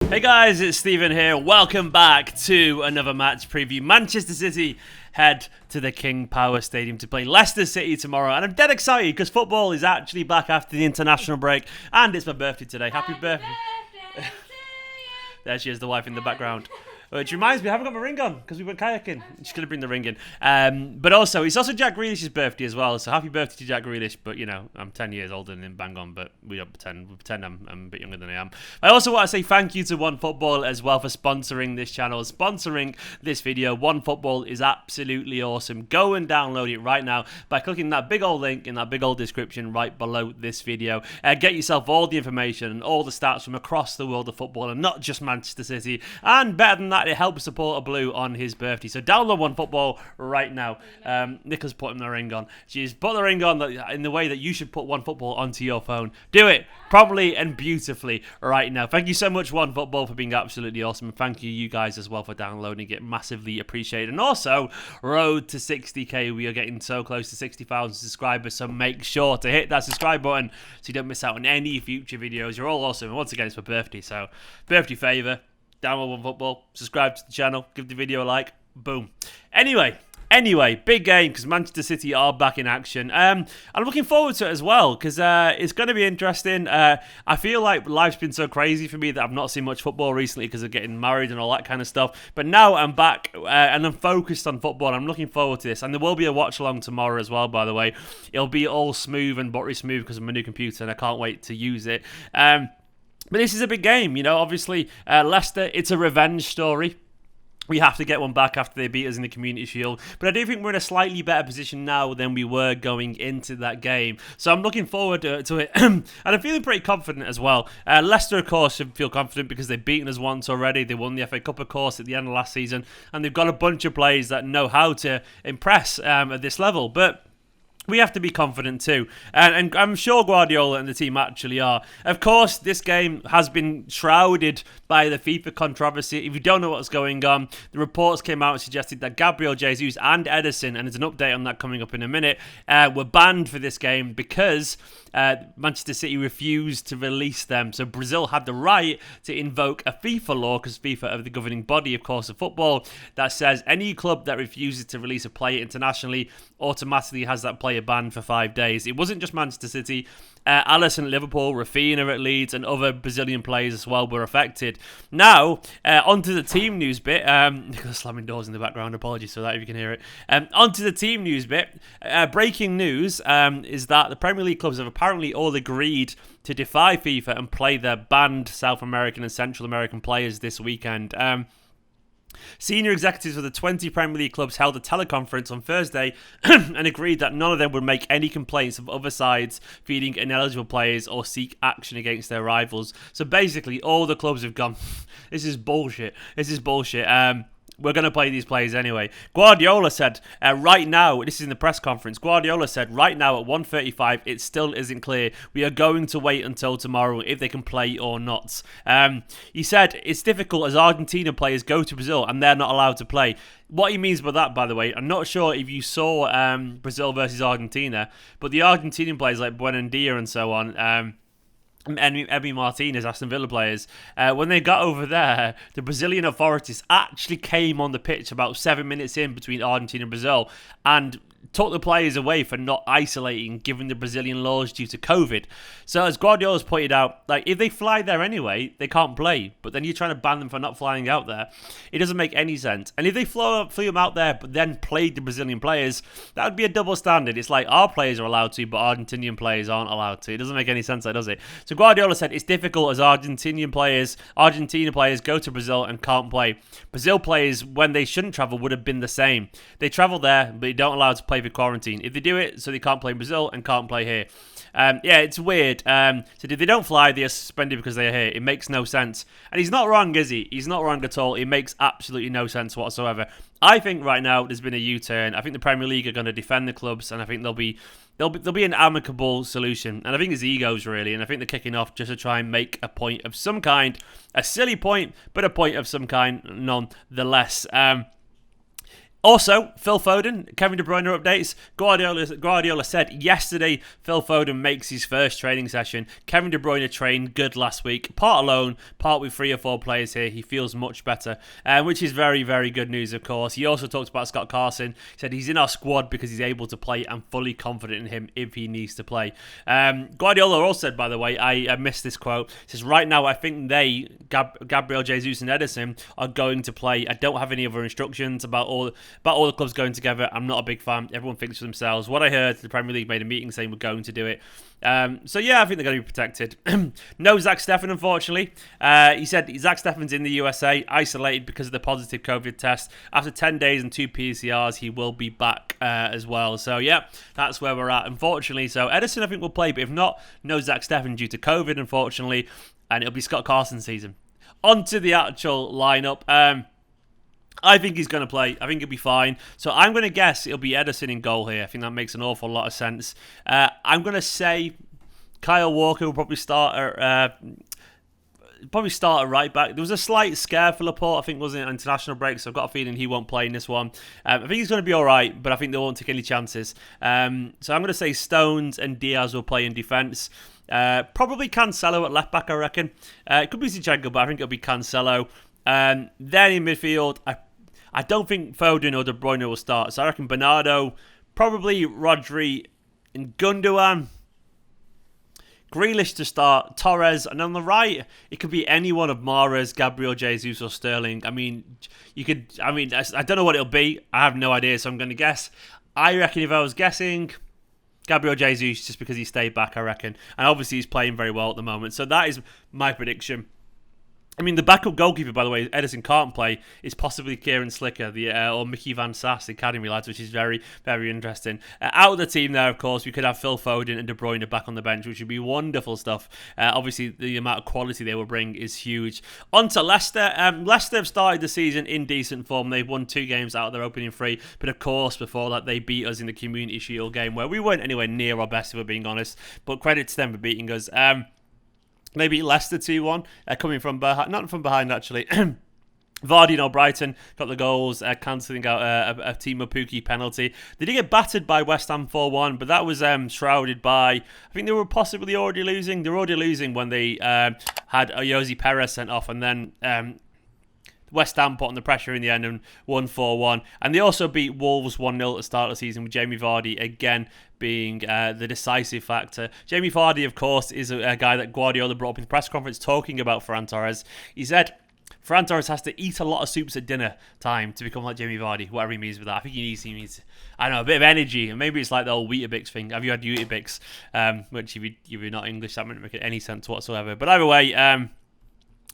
Hey guys, it's Stephen here. Welcome back to another match preview. Manchester City head to the King Power Stadium to play Leicester City tomorrow. And I'm dead excited because football is actually back after the international break. And it's my birthday today. Happy birthday to you. There she is, the wife in the background. Which reminds me, I haven't got my ring on because we went kayaking. She's going to bring the ring in. But also, it's also Jack Grealish's birthday as well. So happy birthday to Jack Grealish. But, you know, I'm 10 years older than him, bang on. But we don't pretend. We pretend I'm a bit younger than I am. I also want to say thank you to OneFootball as well for sponsoring this channel, sponsoring this video. OneFootball is absolutely awesome. Go and download it right now by clicking that big old link in that big old description right below this video. Get yourself all the information and all the stats from across the world of football and not just Manchester City. And better than that, it helps support a blue on his birthday. So download OneFootball right now. Nico's putting the ring on. She's put the ring on in the way that you should put OneFootball onto your phone. Do it properly and beautifully right now. Thank you so much, OneFootball, for being absolutely awesome. And thank you guys as well for downloading it. Massively appreciated. And also, road to 60k. We are getting so close to 60,000 subscribers. So make sure to hit that subscribe button so you don't miss out on any future videos. You're all awesome. And once again, it's my birthday. So birthday favour. Download OneFootball, subscribe to the channel, give the video a like, boom. Anyway, big game because Manchester City are back in action. I'm looking forward to it as well because it's going to be interesting. I feel like life's been so crazy for me that I've not seen much football recently because of getting married and all that kind of stuff. But now I'm back and I'm focused on football. I'm looking forward to this. And there will be a watch along tomorrow as well, by the way. It'll be all smooth and buttery smooth because of my new computer and I can't wait to use it. But this is a big game, you know, obviously Leicester, it's a revenge story. We have to get one back after they beat us in the Community Shield. But I do think we're in a slightly better position now than we were going into that game. So I'm looking forward to it. And I'm feeling pretty confident as well. Leicester, of course, should feel confident because they've beaten us once already. They won the FA Cup, of course, at the end of last season. And they've got a bunch of players that know how to impress at this level. But we have to be confident too. And I'm sure Guardiola and the team actually are. Of course, this game has been shrouded by the FIFA controversy. If you don't know what's going on, the reports came out and suggested that Gabriel Jesus and Ederson, and there's an update on that coming up in a minute, were banned for this game because Manchester City refused to release them. So Brazil had the right to invoke a FIFA law, because FIFA are the governing body, of course, of football, that says any club that refuses to release a player internationally automatically has that player banned for 5 days. It wasn't just Manchester City. Alisson at Liverpool, Rafinha at Leeds, and other Brazilian players as well were affected. Now, onto the team news bit. Nicolas slamming doors in the background. Apologies for that if you can hear it. Onto the team news bit. Breaking news is that the Premier League clubs have apparently all agreed to defy FIFA and play their banned South American and Central American players this weekend. Senior executives of the 20 Premier League clubs held a teleconference on Thursday and agreed that none of them would make any complaints of other sides feeding ineligible players or seek action against their rivals. So basically, all the clubs have gone, this is bullshit. We're going to play these players anyway. Guardiola said right now, this is in the press conference, Guardiola said right now at 1:35, it still isn't clear. We are going to wait until tomorrow if they can play or not. He said it's difficult as Argentina players go to Brazil and they're not allowed to play. What he means by that, by the way, I'm not sure if you saw Brazil versus Argentina, but the Argentinian players like Bruyne and so on, and Emi Martinez, Aston Villa players, when they got over there, the Brazilian authorities actually came on the pitch about 7 minutes in between Argentina and Brazil and took the players away for not isolating given the Brazilian laws due to COVID. So as Guardiola's pointed out, like if they fly there anyway, they can't play. But then you're trying to ban them for not flying out there. It doesn't make any sense. And if they flew them out there but then played the Brazilian players, that would be a double standard. It's like our players are allowed to, but Argentinian players aren't allowed to. It doesn't make any sense, does it? So Guardiola said it's difficult as Argentina players go to Brazil and can't play. Brazil players, when they shouldn't travel, would have been the same. They travel there, but they don't allow to play for quarantine. If they do it, so they can't play in Brazil and can't play here. Yeah, it's weird. So if they don't fly, they are suspended because they are here. It makes no sense. And he's not wrong, is he? He's not wrong at all. It makes absolutely no sense whatsoever. I think right now there's been a U-turn. I think the Premier League are going to defend the clubs, and I think there'll be an amicable solution. And I think it's egos, really, and I think they're kicking off just to try and make a point of some kind. A silly point, but a point of some kind nonetheless. Also, Phil Foden, Kevin De Bruyne updates. Guardiola said yesterday Phil Foden makes his first training session. Kevin De Bruyne trained good last week. Part alone, part with 3 or 4 players here. He feels much better, which is very, very good news, of course. He also talked about Scott Carson. He said he's in our squad because he's able to play. I'm fully confident in him if he needs to play. Guardiola also said, by the way, I missed this quote. He says, right now I think Gabriel Jesus and Ederson, are going to play. I don't have any other instructions about all the clubs going together. I'm not a big fan. Everyone thinks for themselves. What I heard, the Premier League made a meeting saying we're going to do it. So yeah, I think they're going to be protected. No Zach Steffen, unfortunately. He said Zach Steffen's in the USA, isolated because of the positive COVID test. After 10 days and 2 PCRs, he will be back as well. So yeah, that's where we're at, unfortunately. So Ederson, I think, will play, but if not, no Zach Steffen due to COVID, unfortunately. And it'll be Scott Carson season. On to the actual lineup. I think he's going to play. I think he'll be fine. So I'm going to guess it'll be Ederson in goal here. I think that makes an awful lot of sense. I'm going to say Kyle Walker will probably start at right back. There was a slight scare for Laporte, I think, wasn't it, international break, so I've got a feeling he won't play in this one. I think he's going to be all right, but I think they won't take any chances. So I'm going to say Stones and Diaz will play in defence. Probably Cancelo at left back, I reckon. It could be Zinchenko, but I think it'll be Cancelo. Then in midfield, I don't think Foden or De Bruyne will start. So I reckon Bernardo, probably Rodri and Gundogan. Grealish to start, Torres, and on the right, it could be any one of Mahrez, Gabriel Jesus, or Sterling. I don't know what it'll be. I have no idea, so I'm going to guess. I reckon if I was guessing, Gabriel Jesus, just because he stayed back, I reckon. And obviously he's playing very well at the moment. So that is my prediction. I mean, the backup goalkeeper, by the way, Ederson can't play, is possibly Kieran Slicker or Mickey Van Sass, the academy lads, which is very, very interesting. Out of the team there, of course, we could have Phil Foden and De Bruyne back on the bench, which would be wonderful stuff. Obviously, the amount of quality they will bring is huge. On to Leicester. Leicester have started the season in decent form. They've won 2 games out of their opening 3, but of course, before that, they beat us in the Community Shield game, where we weren't anywhere near our best, if we're being honest, but credit to them for beating us. They beat Leicester 2-1, coming from behind, not from behind actually. Vardy and Brighton got the goals, cancelling out a Timo Pukki penalty. They did get battered by West Ham 4-1, but that was shrouded by, I think they were possibly already losing. They were already losing when they had Jose Perez sent off, and then West Ham put on the pressure in the end and won 4-1. And they also beat Wolves 1-0 at the start of the season, with Jamie Vardy again being the decisive factor. Jamie Vardy, of course, is a guy that Guardiola brought up in the press conference talking about Ferran Torres. He said Ferran Torres has to eat a lot of soups at dinner time to become like Jamie Vardy, whatever he means with that. I think he needs I don't know, a bit of energy. And maybe it's like the old Weetabix thing. Have you had Weetabix? Which, if you're not English, that wouldn't make any sense whatsoever. But either way,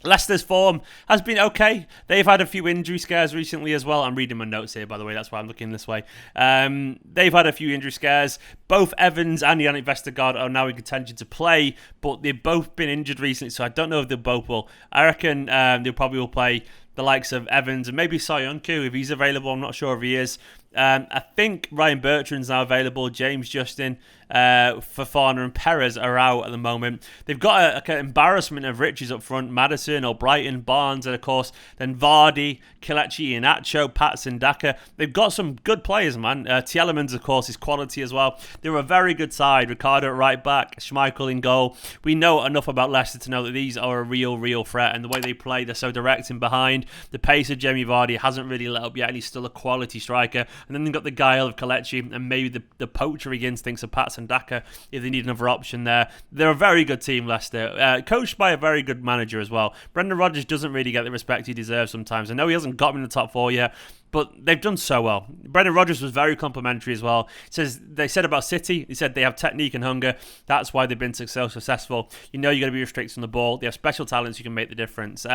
Leicester's form has been okay. They've had a few injury scares recently as well. I'm reading my notes here, by the way. That's why I'm looking this way. They've had a few injury scares. Both Evans and Yannick Vestergaard are now in contention to play, but they've both been injured recently, so I don't know if they both will. I reckon they probably will play the likes of Evans and maybe Soyuncu if he's available. I'm not sure if he is. I think Ryan Bertrand's now available. James Justin, Fofana and Perez are out at the moment. They've got an embarrassment of riches up front. Maddison, Brighton, Barnes, and of course then Vardy, Kelechi Iheanacho, Patson, Daka. They've got some good players, man. Tielemans, of course, is quality as well. They're a very good side. Ricardo at right back, Schmeichel in goal. We know enough about Leicester to know that these are a real threat, and the way they play, they're so direct and behind. The pace of Jamie Vardy hasn't really let up yet, and he's still a quality striker. And then they've got the guile of Kelechi and maybe the poachery instincts of Patson Daka if they need another option there. They're a very good team, Leicester. Coached by a very good manager as well. Brendan Rodgers doesn't really get the respect he deserves sometimes. I know he hasn't got him in the top 4 yet, but they've done so well. Brendan Rodgers was very complimentary as well. They said about City, he said they have technique and hunger. That's why they've been so successful. You know you're going to be restricted on the ball. They have special talents who can make the difference.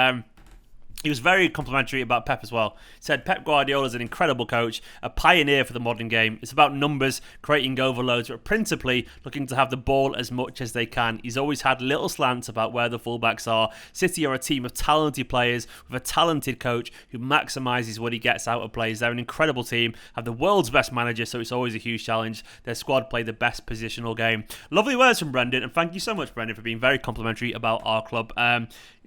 He was very complimentary about Pep as well. He said Pep Guardiola is an incredible coach, a pioneer for the modern game. It's about numbers, creating overloads, but principally looking to have the ball as much as they can. He's always had little slants about where the fullbacks are. City are a team of talented players with a talented coach who maximises what he gets out of players. They're an incredible team, have the world's best manager, so it's always a huge challenge. Their squad play the best positional game. Lovely words from Brendan, and thank you so much, Brendan, for being very complimentary about our club.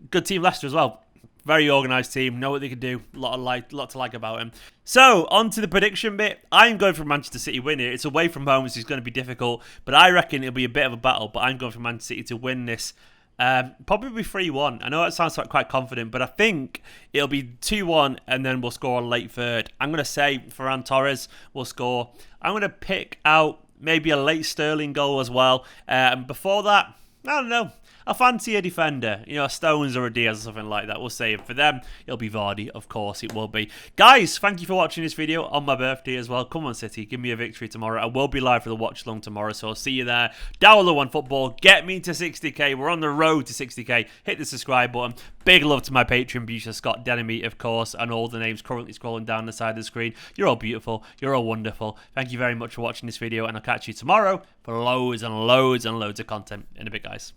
Good team Leicester as well. Very organised team, know what they can do, lot to like about him. So, on to the prediction bit. I'm going for Manchester City win here. It's away from home, so it's going to be difficult, but I reckon it'll be a bit of a battle, but I'm going for Manchester City to win this. Probably 3-1. I know that sounds quite confident, but I think it'll be 2-1 and then we'll score a late third. I'm going to say Ferran Torres will score. I'm going to pick out maybe a late Sterling goal as well. And before that, I don't know. I fancy a defender, a Stones or a Diaz or something like that. We'll say for them, it'll be Vardy. Of course, it will be. Guys, thank you for watching this video on my birthday as well. Come on, City, give me a victory tomorrow. I will be live for the watch along tomorrow, so I'll see you there. Down low on football. Get me to 60k. We're on the road to 60k. Hit the subscribe button. Big love to my Patreon, Busha Scott, Denemy, of course, and all the names currently scrolling down the side of the screen. You're all beautiful. You're all wonderful. Thank you very much for watching this video, and I'll catch you tomorrow for loads and loads and loads of content. In a bit, guys.